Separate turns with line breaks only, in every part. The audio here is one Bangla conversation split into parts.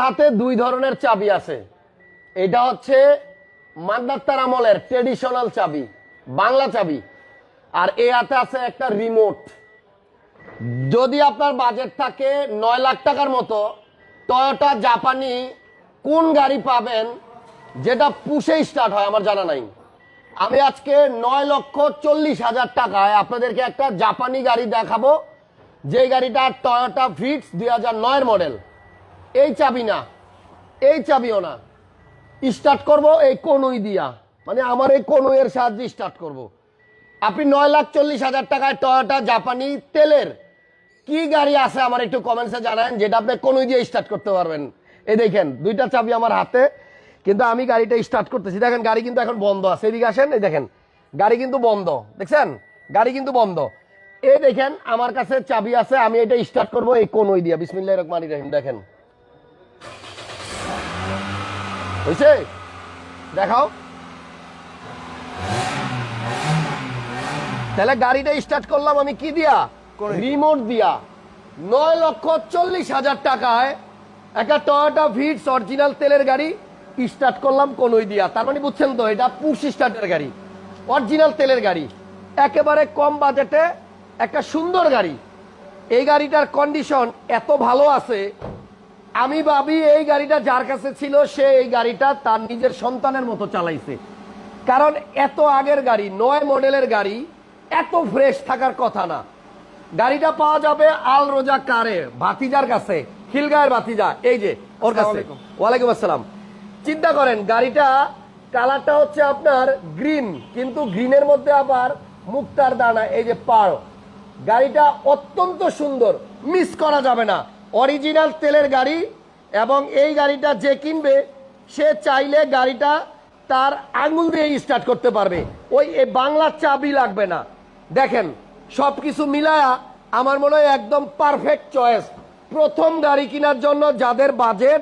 হাতে দুই ধরনের চাবি আছে। এটা হচ্ছে মান্দাত্তার আমলের ট্রেডিশনাল চাবি, বাংলা চাবি, আর এই হাতে আছে একটা রিমোট। যদি আপনার বাজেট থাকে 9 লাখ টাকার মতো, টয়োটা জাপানি কোন গাড়ি পাবেন যেটা পুশে স্টার্ট হয় আমার জানা নাই। আমি আজকে 9,40,000 টাকায় আপনাদেরকে একটা জাপানি গাড়ি দেখাবো, যে গাড়িটা টয়োটা ভিটস 2009 মডেল। এই চাবি না, এই চাবিও না, স্টার্ট করব এই কনুই দিয়া, মানে আমার এই কনুইয়ের সাহায্যে স্টার্ট করব। আপনি 9,40,000 টাকায় টয়োটা জাপানি তেলের কি গাড়ি আছে আমার একটু কমেন্টসে জানান, যেটা আপনি কনুই দিয়ে স্টার্ট করতে পারবেন। এই দেখেন দুইটা চাবি আমার হাতে, কিন্তু আমি গাড়িটা স্টার্ট করতেছি। দেখেন গাড়ি কিন্তু এখন বন্ধ আছে, এদিকে আসেন, এই দেখেন গাড়ি কিন্তু বন্ধ, দেখছেন গাড়ি কিন্তু বন্ধ। এই দেখেন আমার কাছে চাবি আছে, আমি এটা স্টার্ট করব এই কনুই দিয়া। বিসমিল্লাহির রহমানির রহিম। দেখেন হইছে, দেখাও। তাহলে গাড়িটা স্টার্ট করলাম আমি কি দিয়া? রিমোট দিয়া। 9,40,000 টাকায় একটা টয়োটা ভিটস অরিজিনাল তেলের গাড়ি স্টার্ট করলাম কনুই দিয়া। তার মানে বুঝছেন তো, এটা পুশ স্টার্টের গাড়ি, অরিজিনাল তেলের গাড়ি, একেবারে কম বাজেটে একটা সুন্দর গাড়ি। এই গাড়িটার কন্ডিশন এত ভালো আছে, আমি ভাবি এই গাড়িটা যার কাছে ছিল সে এই গাড়িটা তার নিজের সন্তানের মতো চালাইছে। কারণ এত আগের গাড়ি, 9 মডেলের গাড়ি, এত ফ্রেশ থাকার কথা না। গাড়িটা পাওয়া যাবে আল রোজা কারে, ভাতিজার কাছে, খিলগাঁয়ের ভাতিজা, এই যে ওর কাছে। ওয়ালাইকুম আসসালাম। চিন্তা করেন গাড়িটা কালারটা হচ্ছে আপনার গ্রিন, কিন্তু গ্রিনের মধ্যে আবার মুক্তার দানা, এই যে পাড়। গাড়িটা অত্যন্ত সুন্দর, মিস করা যাবে না। অরিজিনাল তেলের গাড়ি, এবং এই গাড়িটা যে কিনবে সে চাইলে গাড়িটা তার আঙুল দিয়ে স্টার্ট করতে পারবে, ওই বাংলার চাবি লাগবে না। দেখেন সবকিছু মিলায়া আমার মনে হয় একদম পারফেক্ট চয়েস। প্রথম গাড়ি কেনার জন্য যাদের বাজেট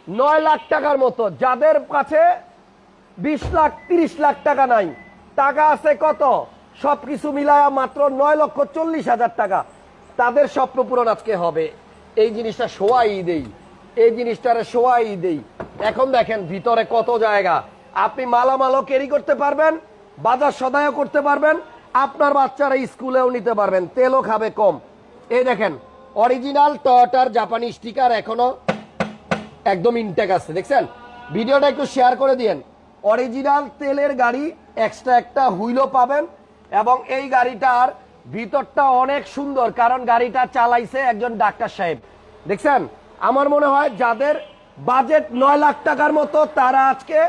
9 লাখ টাকার মতো, যাদের কাছে 20 লাখ 30 লাখ টাকা নাই, টাকা আছে কত, সবকিছু মিলায়া মাত্র 9,40,000 টাকা, তাদের স্বপ্ন পূরণ আজকে হবে। এই জিনিসটা শোয়াই দেই, এই জিনিসটারে শোয়াই দেই। এখন দেখেন ভিতরে কত জায়গা, আপনি মালামালও ক্যারি করতে পারবেন, বাজার সদাইও করতে পারবেন, আপনার বাচ্চারা স্কুলেও নিতে পারবেন, তেলও খাবে কম। এই দেখেন অরিজিনাল টয়োটার জাপানি স্টিকার এখনো একদম ইনটেক আছে, দেখছেন। ভিডিওটা একটু শেয়ার করে দিয়েন। অরিজিনাল তেলের গাড়ি, এক্সট্রা একটা হুইলও পাবেন, এবং এই গাড়িটার ভিতরটা অনেক সুন্দর, কারণ গাড়িটা চালাইছে একজন ডাক্তার সাহেব, দেখছেন। আমার মনে হয় যাদের বাজেট 9 লাখ টাকার মতো, তারা আজকে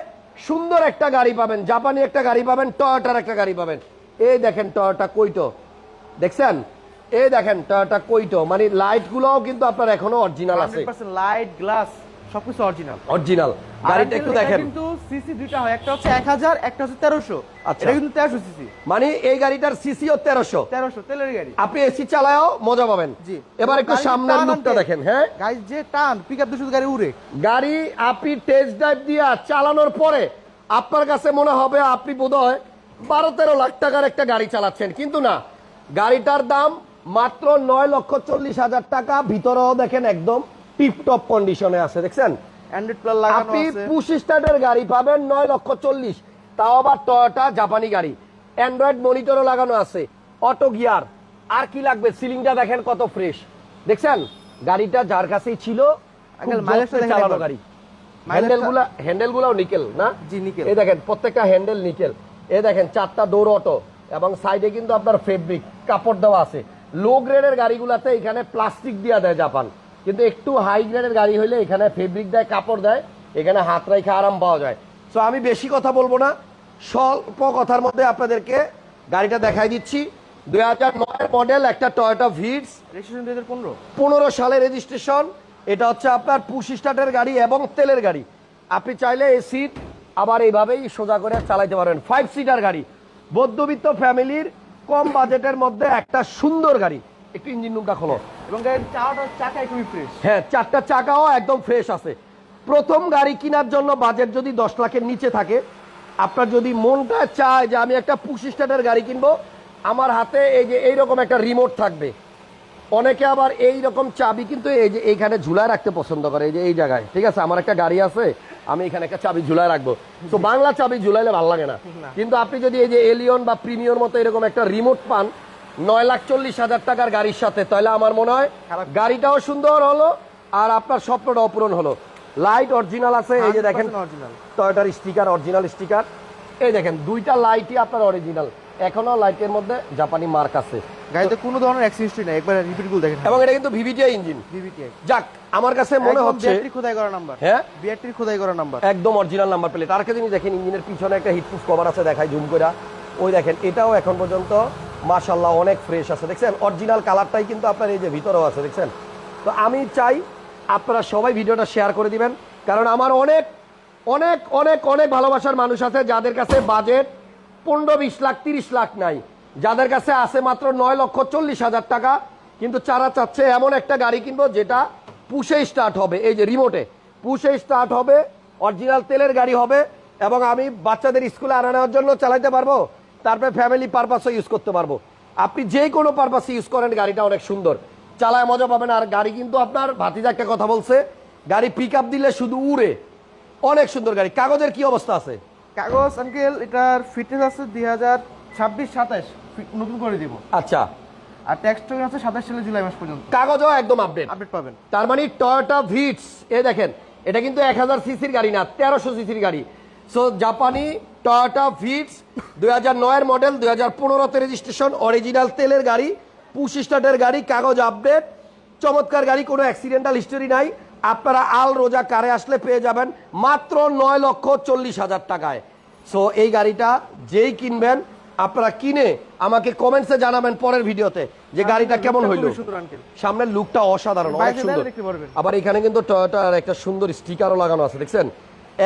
সুন্দর একটা গাড়ি পাবেন, জাপানি একটা গাড়ি পাবেন, টয়োটার একটা গাড়ি পাবেন। এই দেখেন টয়োটা কোইটো, দেখছেন, এই দেখেন টয়োটা কোইটো, মানে লাইট গুলোও কিন্তু আপনার এখনো অরিজিনাল আছে,
লাইট গ্লাস সবকিছু অরিজিনাল।
অরিজিনাল গাড়িটা একটু দেখেন।
কিন্তু সিসি দুইটা হয়, একটা হচ্ছে 1000, একটা হচ্ছে 1300।
আচ্ছা,
এটা কিন্তু 1300 সিসি,
মানে এই গাড়িটার সিসিও 1300
তেলের গাড়ি।
আপনি এসি চালায়ও মজা পাবেন।
জি,
এবার একটু সামনের লুকটা দেখেন। হ্যাঁ
গাড়ি যে টান, পিকআপ দিয়ে শুধু গাড়ি উড়ে।
গাড়ি আপনি টেস্ট ড্রাইভ দিয়া চালানোর পরে আপনার কাছে মনে হবে আপনি বোধহয় 12-13 লাখ টাকার একটা গাড়ি চালাচ্ছেন, কিন্তু না, গাড়িটার দাম মাত্র 9,40,000 টাকা। ভিতরেও দেখেন একদম টিপটপ কন্ডিশনে আছে, দেখছেন।
অ্যান্ড্রয়েড প্লাস লাগানো
আপনি
আছে।
পুশ স্টার্টের গাড়ি পাবেন 9,40,000, তাও আবার টয়োটা জাপানি গাড়ি, অ্যান্ড্রয়েড মনিটরও লাগানো আছে, অটো গিয়ার। আর কি লাগবে? সিলিংটা দেখেন কত ফ্রেশ, দেখছেন। গাড়িটা যার কাছেই ছিল, চালানো গাড়ি। হ্যান্ডেলগুলাও নিকেল না?
জি, নিকেল।
এই দেখেন প্রত্যেকটা হ্যান্ডেল নিকেল। এই দেখেন 4টা ডোর অটো, এবং সাইডে কিন্তু আপনার ফেব্রিক কাপড় দেওয়া আছে। লো গ্রেডের গাড়িগুলাতে এখানে প্লাস্টিক দিয়ে দেয় জাপান, কিন্তু একটু হাই গ্রেডের গাড়ি হইলে এখানে ফেব্রিক দেয়, কাপড় দেয়, এখানে হাত রেখে আরাম পাওয়া যায়। সো আমি বেশি কথা বলবো না, স্বল্প কথার মধ্যে আপনাদেরকে গাড়িটা দেখাই দিচ্ছি। 2009 মডেল একটা টয়োটা ভিটস,
রেজিস্ট্রেশন 2015,
15 সালে রেজিস্ট্রেশন। এটা হচ্ছে আপনার পুশ স্টার্টের গাড়ি এবং তেলের গাড়ি। আপনি চাইলে এই সিট আবার এইভাবেই সোজা করে চালাইতে পারবেন। 5 সিটার গাড়ি, মধ্যবিত্ত ফ্যামিলির কম বাজেটের মধ্যে একটা সুন্দর গাড়ি। একটু ইঞ্জিন রুমটা খোলো,
এবং গাড়ির চাকা খুবই ফ্রেশ।
হ্যাঁ, 4টা চাকাও একদম ফ্রেশ আছে। প্রথম গাড়ি কেনার জন্য বাজেট যদি 10 লাখের নিচে থাকে, আপনার যদি মনটা চায় যে আমি একটা পুশ স্টার্টের গাড়ি কিনবো, আমার হাতে এই যে এইরকম একটা রিমোট থাকবে, অনেকে আবার এই রকম চাবি কিন্তু এই যে এইখানে ঝুলায় রাখতে পছন্দ করে, এই যে এই জায়গায়, ঠিক আছে, আমার একটা গাড়ি আছে, আমি এখানে একটা চাবি ঝুলায় রাখবো, তো বাংলা চাবি ঝুলাইলে ভালো লাগে না। কিন্তু আপনি যদি এই যে এলিয়ন বা প্রিমিয়র মতো এরকম একটা রিমোট পান 9,40,000 টাকার গাড়ির সাথে, তাহলে আমার মনে হয় গাড়িটাও সুন্দর হলো আর আপনার স্বপ্নটাও পূরণ হলো। লাইট অরিজিনাল আছে, এই যে দেখেন
অরিজিনাল
টয়োটার স্টিকার, অরিজিনাল স্টিকার, এই দেখেন দুইটা লাইটই আপনার অরিজিনাল, এখনো লাইটের মধ্যে জাপানি মার্ক আছে,
গাড়িতে কোনো ধরনের অ্যাক্সিডেন্ট হিস্ট্রি নাই, একবার রিপিট গুলো দেখেন।
এবং এটা কিন্তু ভিভিটিআই ইঞ্জিন।
ভিভিটিআই
যাক, আমার কাছে মনে হচ্ছে
বিআরটি খোদাই করা নাম্বার।
হ্যাঁ,
বিআরটি খোদাই করা নাম্বার,
একদম অরিজিনাল নাম্বার প্লেট। আর একটা জিনিস দেখেন, ইঞ্জিনের পিছনে একটা হিটপ্রুফ কভার আছে, দেখাই জুম করে, ওই দেখেন, এটাও এখন পর্যন্ত মাশাআল্লাহ অনেক ফ্রেশ আছে, দেখছেন অরিজিনাল কালারটাই কিন্তু আপনার এই যে ভিতরেও আছে, দেখছেন। তো আমি চাই আপনারা সবাই ভিডিওটা শেয়ার করে দিবেন, কারণ আমার অনেক অনেক অনেক অনেক ভালোবাসার মানুষ আছে যাদের কাছে বাজেট 15-20 লাখ 30 লাখ নাই, যাদের কাছে আছে মাত্র 9,40,000 টাকা, কিন্তু যারা চাচ্ছে এমন একটা গাড়ি কিনবো যেটা পুশে স্টার্ট হবে, এই যে রিমোটে পুশে স্টার্ট হবে, অরিজিনাল তেলের গাড়ি হবে, এবং আমি বাচ্চাদের স্কুলে আনা নেওয়ার জন্য চালাতে পারবো, তারপরে ফ্যামিলি পারপাসও ইউজ করতে পারবো। আপনি যে কোনো পারপাসে ইউজ করেন, গাড়িটা অনেক সুন্দর, চালায় মজা পাবেন। আর গাড়ি কিন্তু আপনার ভাতিজা একটা কথা বলছে, গাড়ি পিক আপ দিলে শুধু উড়ে, অনেক সুন্দর গাড়ি। কাগজের কি অবস্থা আছে?
কাগজ আঙ্কেল এটার ফিটনেস আছে 2026-27 নতুন করে দিব।
আচ্ছা,
আর ট্যাক্স টোকেন আছে 27 সালের জুলাই মাস পর্যন্ত,
কাগজও একদম আপডেট
আপডেট পাবেন।
তার মানে টয়োটা ভিটস, এ দেখেন, এটা কিন্তু 1000 সিসির গাড়ি না, 1300 সিসির গাড়ি। সো জাপানি টয়োটা ভিটস 2009 এর মডেল, 2015 তে রেজিস্ট্রেশন, অরিজিনাল তেলের গাড়ি, পুশ স্টার্টের গাড়ি, কাগজ আপডেট, চমৎকার গাড়ি, কোনো অ্যাক্সিডেন্টাল হিস্টোরি নাই। আপনারা আল রোজা কারে আসলে পেয়ে যাবেন মাত্র 9,40,000 টাকায়। সো এই গাড়িটা যেই কিনবেন, আপনারা কিনে আমাকে কমেন্টসে জানাবেন পরের ভিডিওতে যে গাড়িটা কেমন হইলো। সামনের লুকটা অসাধারণ, অনেক সুন্দর। আবার এখানে কিন্তু টয়োটার একটা সুন্দর স্টিকারও লাগানো আছে, দেখছেন,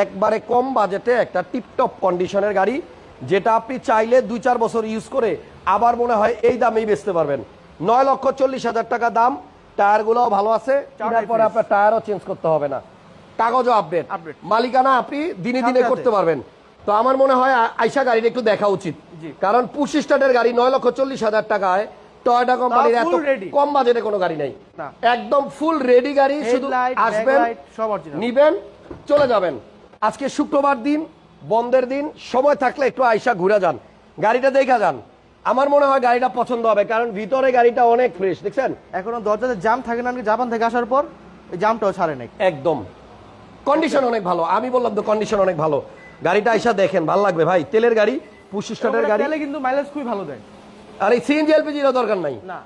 একবারে কম বাজেটে একটা টিপটপ কন্ডিশনের গাড়ি, যেটা আপনি চাইলে 2-4 বছর ইউজ করে আবার মনে হয় এই দামেই বেচতে পারবেন। 9,40,000 টাকা দাম, টায়ারগুলোও ভালো আছে, তারপরে আপনার টায়ারও চেঞ্জ করতে হবে না, কাগজও আপডেট, মালিকানা আপনি দিনে দিনে করতে পারবেন। তো আমার মনে হয় আইসা গাড়িটা একটু দেখা উচিত, কারণ পুশ স্টার্টের গাড়ি 9,40,000 টাকায় টয়োটা কোম্পানির এত কম বাজেটে কোনো গাড়ি নাই, একদম ফুল রেডি গাড়ি, শুধু আসবেন নিবেন চলে যাবেন। আজকে শুক্রবার দিন, বন্ধের দিন, সময় থাকলে একটু আইসা ঘুরে যান, গাড়িটা দেখা যান, আমার মনে হয় গাড়িটা পছন্দ হবে, কারণ ভিতরে গাড়িটা অনেক ফ্রেশ, দেখছেন
এখনো দরজাতে জাম থাকে না, জাপান থেকে আসার পর এই জামটাও ছাড়ে নাই,
একদম কন্ডিশন অনেক ভালো। আমি বললাম তো কন্ডিশন অনেক ভালো, গাড়িটা আইসা দেখেন, ভালো লাগবে ভাই, তেলের গাড়ি, পুশ স্টার্টের গাড়ি,
কিন্তু মাইলেজ খুবই ভালো দেয়।
আর এই সিএনজি এলপিজি এর দরকার নাই
না,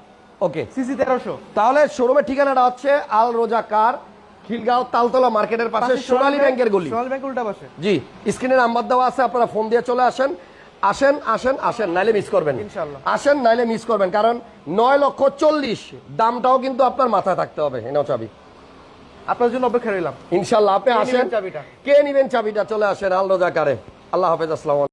ওকে,
সিসি 1300।
তাহলে শোরুমের ঠিকানাটা হচ্ছে আল রোজা কার, খিলগাঁও তালতলা মার্কেটের পাশে সোনালী ব্যাংকের গলি,
সোনালী ব্যাংকের উল্টা পাশে।
জি, স্ক্রিনে নাম্বার দেওয়া আছে, আপনারা ফোন দিয়ে চলে আসেন, আসেন আসেন আসেন, নাইলে মিস করবেন,
ইনশাআল্লাহ
আসেন নাইলে মিস করবেন, কারণ 9,40,000 দামটাও কিন্তু আপনার মাথায় থাকতে হবে। এনাও চাবি,
আপনার জন্য অপেক্ষা রইলাম,
ইনশাল্লাহ আপনি আসেন,
চাবিটা
কে নিবেন চাবিটা, চলে আসেন আল রোজা কারে। আল্লাহ হাফেজ, আসসালামু আলাইকুম।